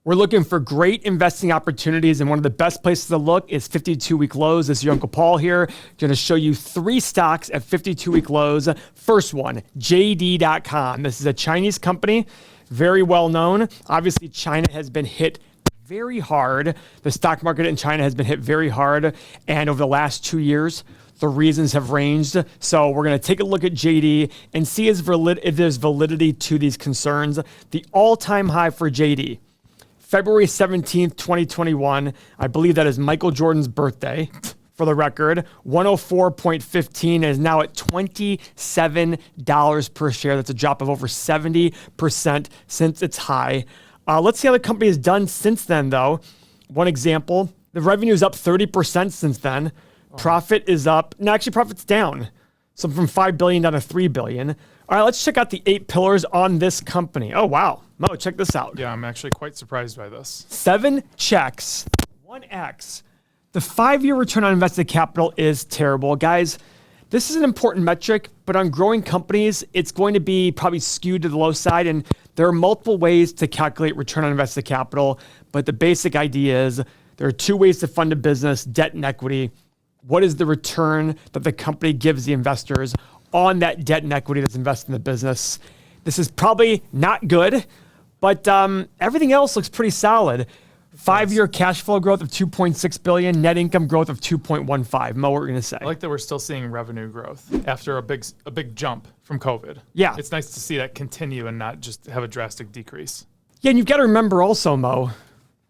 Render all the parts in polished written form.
We're looking for great investing opportunities, and one of the best places to look is 52-week lows. This is your Uncle Paul here. Going to show you 3 stocks at 52-week lows. First one, JD.com. This is a Chinese company, very well known. Obviously, China has been hit very hard. The stock market in China has been hit very hard, and over the last 2 years, the reasons have ranged. So we're going to take a look at JD and see if there's validity to these concerns. The all-time high for JD, February 17th, 2021. I believe that is Michael Jordan's birthday, for the record. 104.15 is now at $27 per share. That's a drop of over 70% since its high. Let's see how the company has done since then, though. One example, the revenue is up 30% since then. Profit is up. No, actually, profit's down. So from $5 billion down to $3 billion. All right, let's check out the 8 pillars on this company. Oh, wow. Mo, check this out. Yeah, I'm actually quite surprised by this. 7 checks, 1 X. The 5-year return on invested capital is terrible. Guys, this is an important metric, but on growing companies, it's going to be probably skewed to the low side. And there are multiple ways to calculate return on invested capital. But the basic idea is there are 2 ways to fund a business, debt and equity. What is the return that the company gives the investors on that debt and equity that's invested in the business? This is probably not good, but everything else looks pretty solid. 5-year cash flow growth of $2.6 billion, net income growth of 2.15. Mo, what we're going to say? I like that we're still seeing revenue growth after a big jump from COVID. Yeah. It's nice to see that continue and not just have a drastic decrease. Yeah, and you've got to remember also, Mo,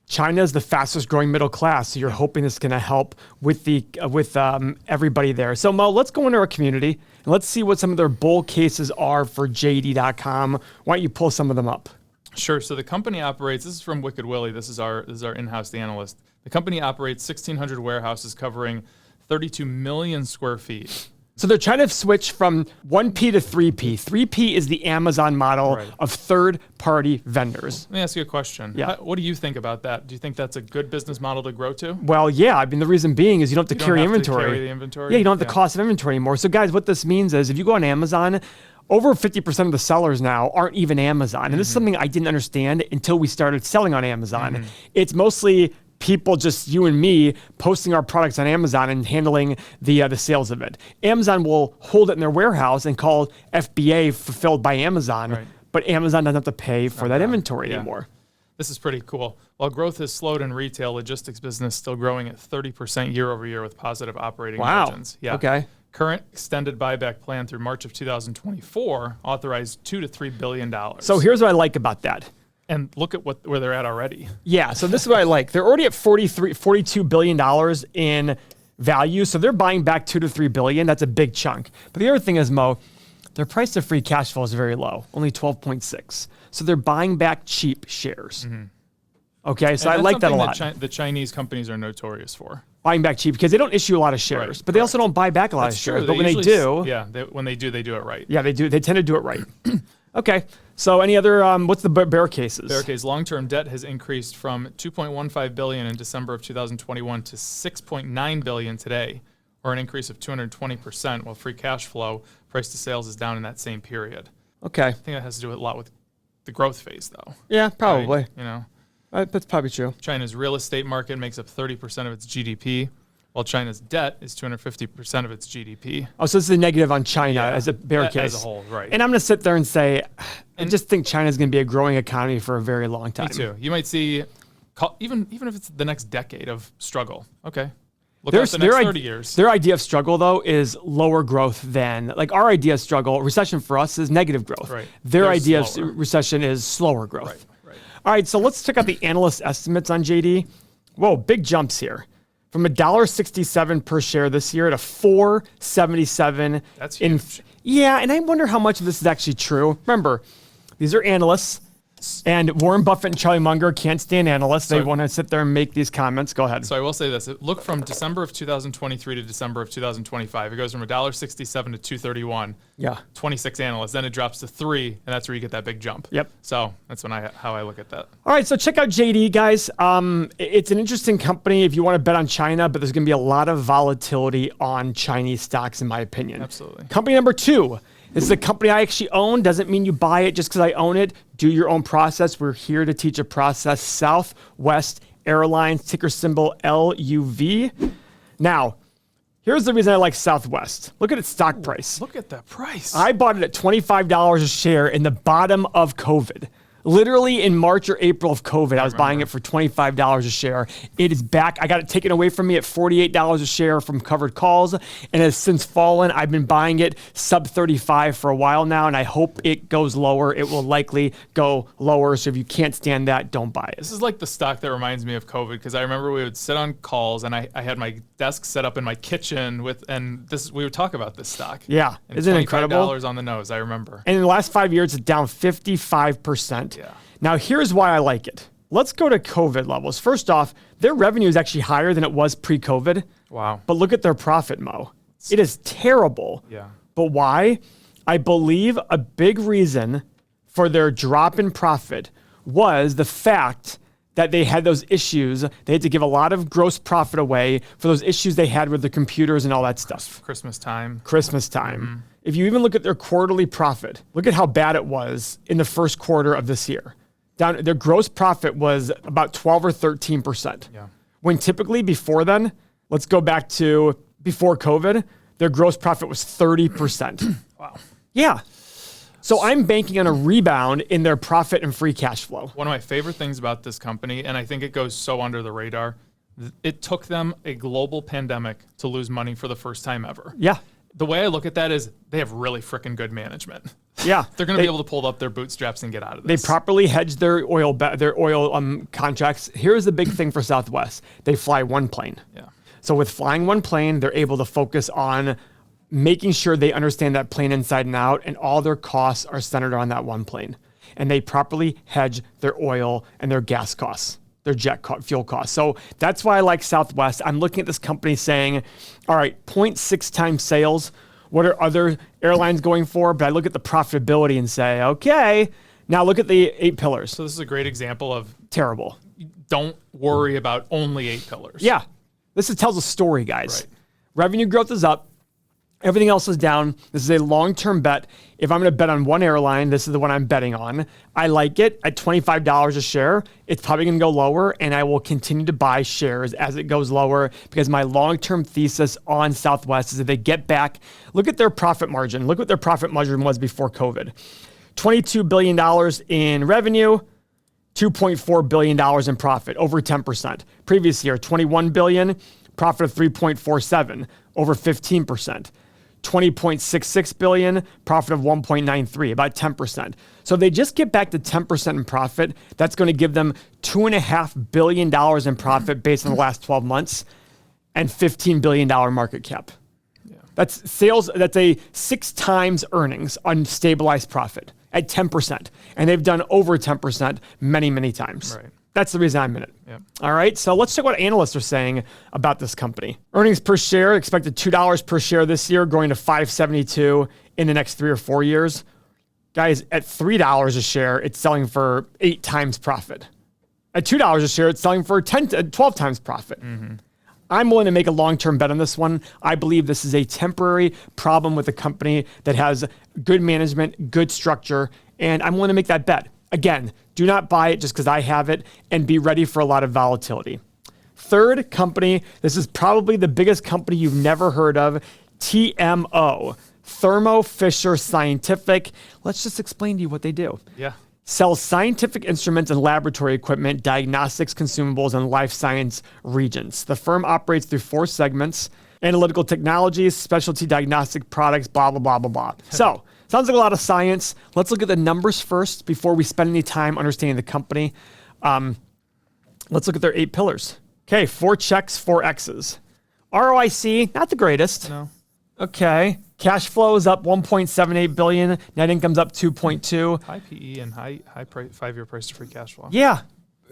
China is the fastest growing middle class, so you're hoping this is going to help with everybody there. So, Mo, let's go into our community and let's see what some of their bull cases are for JD.com. Why don't you pull some of them up? Sure. So the company operates, this is from Wicked Willie, this is our in-house analyst. The company operates 1,600 warehouses covering 32 million square feet. So they're trying to switch from 1P to 3P. 3P is the Amazon model of third-party vendors. Let me ask you a question. Yeah. What do you think about that? Do you think that's a good business model to grow to? Well, yeah. I mean, the reason being is you don't have to carry inventory. To carry the inventory? Yeah, you don't have the cost of inventory anymore. So guys, what this means is if you go on Amazon, over 50% of the sellers now aren't even Amazon. And this is something I didn't understand until we started selling on Amazon. It's mostly people, just you and me, posting our products on Amazon and handling the sales of it. Amazon will hold it in their warehouse and call FBA fulfilled by Amazon, but Amazon doesn't have to pay for that inventory anymore. This is pretty cool. While growth has slowed in retail, logistics business still growing at 30% year over year with positive operating margins. Yeah. Okay. Current extended buyback plan through March of 2024 authorized $2 to $3 billion. So here's what I like about that. And look at where they're at already. Yeah, so this is what I like. They're already at $42 billion in value, so they're buying back $2 to $3 billion. That's a big chunk. But the other thing is, Mo, their price to free cash flow is very low, only 12.6. So they're buying back cheap shares. Okay, so I like that a lot. The Chinese companies are notorious for buying back cheap because they don't issue a lot of shares, but they also don't buy back a lot of shares. But when they do, when they do it right. Yeah, they do. They tend to do it right. Okay. So any other, what's the bear cases? Bear case, long-term debt has increased from $2.15 billion in December of 2021 to $6.9 billion today, or an increase of 220%, while free cash flow, price to sales, is down in that same period. Okay. I think that has to do a lot with the growth phase, though. Yeah, probably. Right? You know, that's probably true. China's real estate market makes up 30% of its GDP, while China's debt is 250% of its GDP. Oh, so this is a negative on China as a bear case. As a whole, right. And I'm going to sit there and say, I just think China's going to be a growing economy for a very long time. Me too. You might see, even if it's the next decade of struggle, okay. Look at the next 30 years. Their idea of struggle, though, is lower growth than, like our idea of struggle, recession for us is negative growth. Right. Their idea of recession is slower growth. Right. All right, so let's check out the analyst estimates on JD. Whoa, big jumps here. From $1.67 per share this year to $4.77. That's huge. Yeah, and I wonder how much of this is actually true. Remember, these are analysts. And Warren Buffett and Charlie Munger can't stand analysts. They want to sit there and make these comments. Go ahead. So I will say this. Look from December of 2023 to December of 2025. It goes from $1.67 to $2.31. Yeah. 26 analysts. Then it drops to 3, and that's where you get that big jump. Yep. So that's how I look at that. All right, so check out JD, guys. It's an interesting company if you want to bet on China, but there's going to be a lot of volatility on Chinese stocks, in my opinion. Absolutely. Company number 2. This is a company I actually own. Doesn't mean you buy it just because I own it. Do your own process. We're here to teach a process. Southwest Airlines, ticker symbol LUV. Now, here's the reason I like Southwest. Look at its stock price. Look at that price. I bought it at $25 a share in the bottom of COVID. Literally in March or April of COVID, I was buying it for $25 a share. It is back. I got it taken away from me at $48 a share from covered calls, and has since fallen. I've been buying it sub 35 for a while now, and I hope it goes lower. It will likely go lower, so if you can't stand that, don't buy it. This is like the stock that reminds me of COVID, because I remember we would sit on calls, and I had my desk set up in my kitchen we would talk about this stock. Yeah, and isn't it incredible? $25 on the nose, I remember. And in the last 5 years, it's down 55%. Yeah. Now, here's why I like it. Let's go to COVID levels. First off, their revenue is actually higher than it was pre-COVID. Wow. But look at their profit, Mo. It is terrible. Yeah. But why? I believe a big reason for their drop in profit was the fact that they had those issues. They had to give a lot of gross profit away for those issues they had with the computers and all that stuff. Christmas time. Mm-hmm. If you even look at their quarterly profit, look at how bad it was in the first quarter of this year. Their gross profit was about 12 or 13%. Yeah. When typically before then, let's go back to before COVID, their gross profit was 30%. Wow. Yeah. So I'm banking on a rebound in their profit and free cash flow. One of my favorite things about this company, and I think it goes so under the radar, it took them a global pandemic to lose money for the first time ever. Yeah. The way I look at that is they have really freaking good management. Yeah. They're going to be able to pull up their bootstraps and get out of this. They properly hedged their oil contracts. Here's the big thing for Southwest. They fly one plane. Yeah. So with flying one plane, they're able to focus on making sure they understand that plane inside and out, and all their costs are centered on that one plane. And they properly hedge their oil and their gas costs, their fuel costs. So that's why I like Southwest. I'm looking at this company saying, all right, 0.6 times sales. What are other airlines going for? But I look at the profitability and say, okay, now look at the 8 pillars. So this is a great example of Terrible. don't worry about only 8 pillars. Yeah. This tells a story, guys. Right. Revenue growth is up. Everything else is down. This is a long-term bet. If I'm going to bet on one airline, this is the one I'm betting on. I like it at $25 a share. It's probably going to go lower, and I will continue to buy shares as it goes lower because my long-term thesis on Southwest is that they get back. Look at their profit margin. Look what their profit margin was before COVID. $22 billion in revenue, $2.4 billion in profit, over 10%. Previous year, $21 billion, profit of $3.47, over 15%. $20.66 billion, profit of $1.93, about 10%. So if they just get back to 10% in profit, that's going to give them $2.5 billion in profit based on the last 12 months and $15 billion market cap. Yeah. That's sales. That's a 6 times earnings on stabilized profit at 10%. And they've done over 10% many, many times. Right. That's the reason I'm in it. Yep. All right, so let's check what analysts are saying about this company. Earnings per share, expected $2 per share this year, going to $5.72 in the next 3 or 4 years. Guys, at $3 a share, it's selling for 8 times profit. At $2 a share, it's selling for 12 times profit. Mm-hmm. I'm willing to make a long-term bet on this one. I believe this is a temporary problem with a company that has good management, good structure, and I'm willing to make that bet. Again, do not buy it just because I have it, and be ready for a lot of volatility. Third company, this is probably the biggest company you've never heard of, TMO, Thermo Fisher Scientific. Let's just explain to you what they do. Yeah. Sells scientific instruments and laboratory equipment, diagnostics, consumables, and life science regions. The firm operates through 4 segments: analytical technologies, specialty diagnostic products, blah, blah, blah, blah, blah. So, sounds like a lot of science. Let's look at the numbers first before we spend any time understanding the company. Let's look at their 8 pillars. Okay, 4 checks, 4 X's. ROIC, not the greatest. No. Okay. Cash flow is up $1.78 billion. Net income's up 2.2. High PE and high 5-year price to free cash flow. Yeah.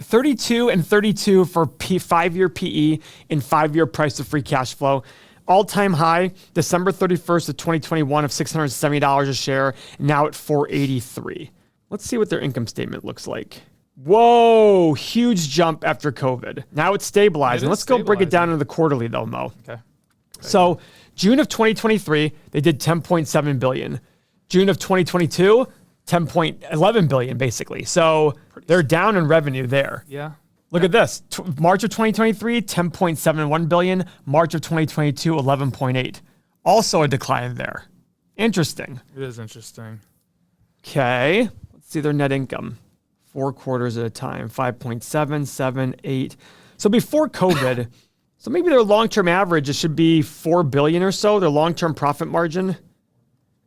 32 and 32 for 5-year PE and 5-year price to free cash flow. All-time high, December 31st of 2021 of $670 a share, now at $483. Let's see what their income statement looks like. Whoa, huge jump after COVID. Now it's stabilizing. Let's go break it down into the quarterly though, Mo. Okay. So June of 2023, they did $10.7 billion. June of 2022, 10.11 billion basically. So they're down in revenue there. Yeah. Look at this. March of 2023, 10.71 billion. March of 2022, 11.8. Also a decline there. Interesting. It is interesting. Okay. Let's see their net income. 4 quarters at a time. 5.7, 7, 8. So before COVID, so maybe their long-term average, it should be 4 billion or so, their long-term profit margin.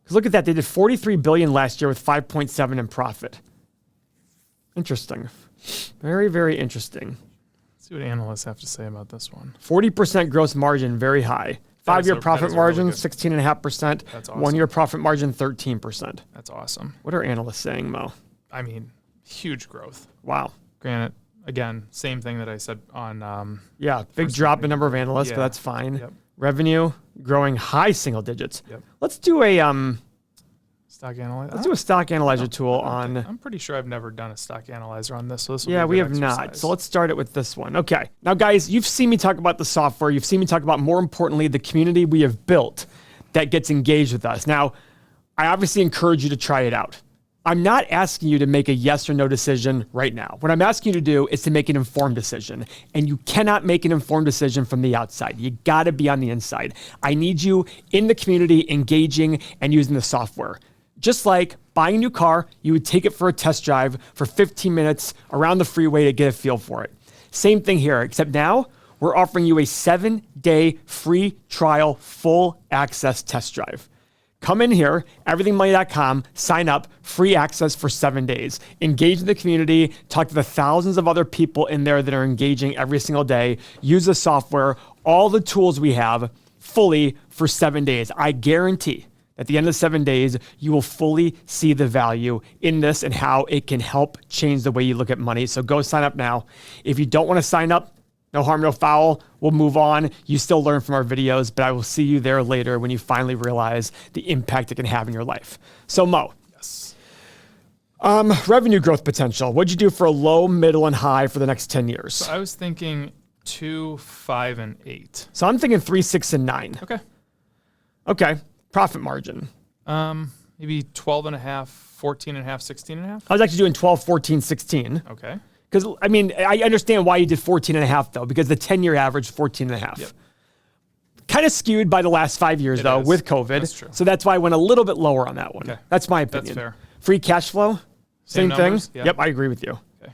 Because look at that. They did 43 billion last year with 5.7 in profit. Interesting. Very, very interesting. Let's see what analysts have to say about this one. 40% gross margin, very high. 5-year profit margin, really 16.5%. That's awesome. 1-year profit margin, 13%. That's awesome. What are analysts saying, Mo? I mean, huge growth. Wow. Granted, again, same thing that I said on. Yeah, big drop in number of analysts, but that's fine. Yep. Revenue growing high single digits. Yep. Let's do a Stock analyzer. let's do a stock analyzer tool on. I'm pretty sure I've never done a stock analyzer on this. So this will Yeah, be a we good have not. exercise. So let's start it with this one. Okay. Now, guys, you've seen me talk about the software. You've seen me talk about, more importantly, the community we have built that gets engaged with us. Now, I obviously encourage you to try it out. I'm not asking you to make a yes or no decision right now. What I'm asking you to do is to make an informed decision. And you cannot make an informed decision from the outside. You got to be on the inside. I need you in the community, engaging and using the software. Just like buying a new car, you would take it for a test drive for 15 minutes around the freeway to get a feel for it. Same thing here, except now we're offering you a 7-day free trial, full access test drive. Come in here, everythingmoney.com, sign up, free access for 7 days. Engage in the community, talk to the thousands of other people in there that are engaging every single day. Use the software, all the tools we have fully for 7 days. I guarantee at the end of the 7 days, you will fully see the value in this and how it can help change the way you look at money. So go sign up now. If you don't want to sign up, no harm, no foul. We'll move on. You still learn from our videos, but I will see you there later when you finally realize the impact it can have in your life. So Mo. Yes. Revenue growth potential. What'd you do for a low, middle, and high for the next 10 years? So I was thinking 2, 5, and 8. So I'm thinking 3, 6, and 9. Okay. Okay. Profit margin. Maybe 12.5, 14.5, 16.5. I was actually doing 12, 14, 16. Okay. Because, I mean, I understand why you did 14.5, though, because the 10-year average, 14.5. Yep. Kind of skewed by the last 5 years, though, with COVID. That's true. So that's why I went a little bit lower on that one. Okay. That's my opinion. That's fair. Free cash flow, same thing. numbers? Yeah. Yep, I agree with you. Okay.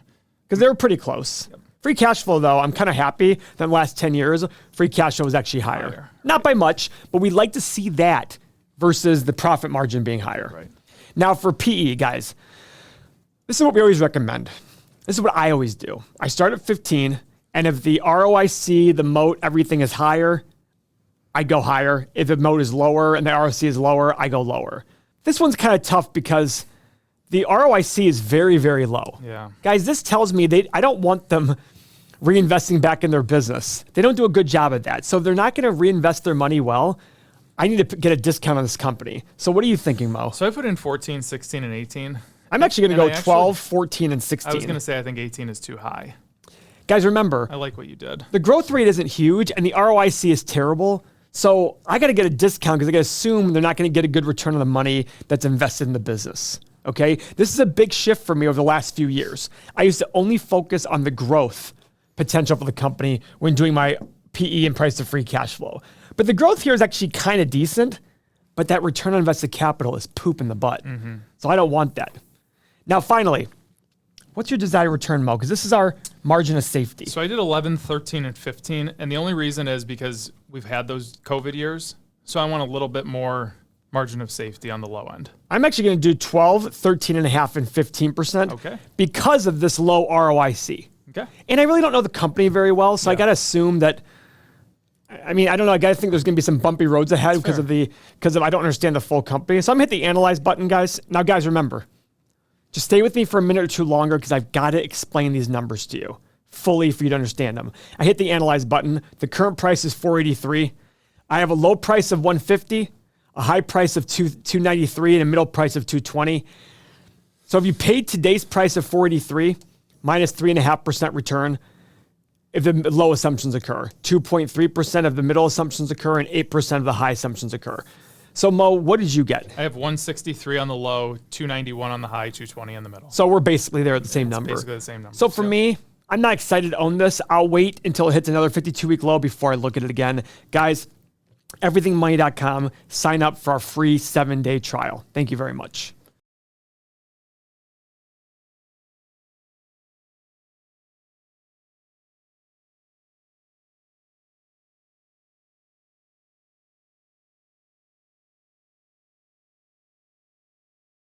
Because they were pretty close. Yep. Free cash flow, though, I'm kind of happy that in the last 10 years, free cash flow was actually higher. Not by much, but we'd like to see that versus the profit margin being higher. Right. Now for PE, guys, this is what we always recommend. This is what I always do. I start at 15, and if the ROIC, the moat, everything is higher, I go higher. If the moat is lower and the ROIC is lower, I go lower. This one's kind of tough because the ROIC is very, very low. Yeah. Guys, this tells me I don't want them reinvesting back in their business. They don't do a good job at that. So if they're not going to reinvest their money well, I need to get a discount on this company. So what are you thinking, Mo? So I put in 14, 16, and 18. I'm actually going to go 12, 14, and 16. I was going to say I think 18 is too high. Guys, remember, I like what you did. the growth rate isn't huge and the ROIC is terrible. So I got to get a discount because I got to assume they're not going to get a good return on the money that's invested in the business. Okay? This is a big shift for me over the last few years. I used to only focus on the growth potential for the company when doing my PE and price to free cash flow. But the growth here is actually kind of decent, but that return on invested capital is poop in the butt. Mm-hmm. So I don't want that. Now, finally, what's your desired return, Mo? Because this is our margin of safety. So I did 11, 13, and 15. And the only reason is because we've had those COVID years. So I want a little bit more margin of safety on the low end. I'm actually going to do 12, 13.5, and 15%. Okay. Because of this low ROIC. Okay. And I really don't know the company very well, so I got to assume that, I mean, I don't know. I got to think there's going to be some bumpy roads ahead because of I don't understand the full company. So I'm going to hit the analyze button, guys. Now, guys, remember, just stay with me for a minute or two longer because I've got to explain these numbers to you fully for you to understand them. I hit the analyze button. The current price is $483. I have a low price of $150, a high price of $293, and a middle price of $220. So if you paid today's price of $483 minus 3.5% return, if the low assumptions occur, 2.3% of the middle assumptions occur, and 8% of the high assumptions occur. So Mo, what did you get? I have 163 on the low, 291 on the high, 220 in the middle. So we're basically there at the same number. Basically the same number. So for me, I'm not excited to own this. I'll wait until it hits another 52-week low before I look at it again. Guys, everythingmoney.com. Sign up for our free 7-day trial. Thank you very much.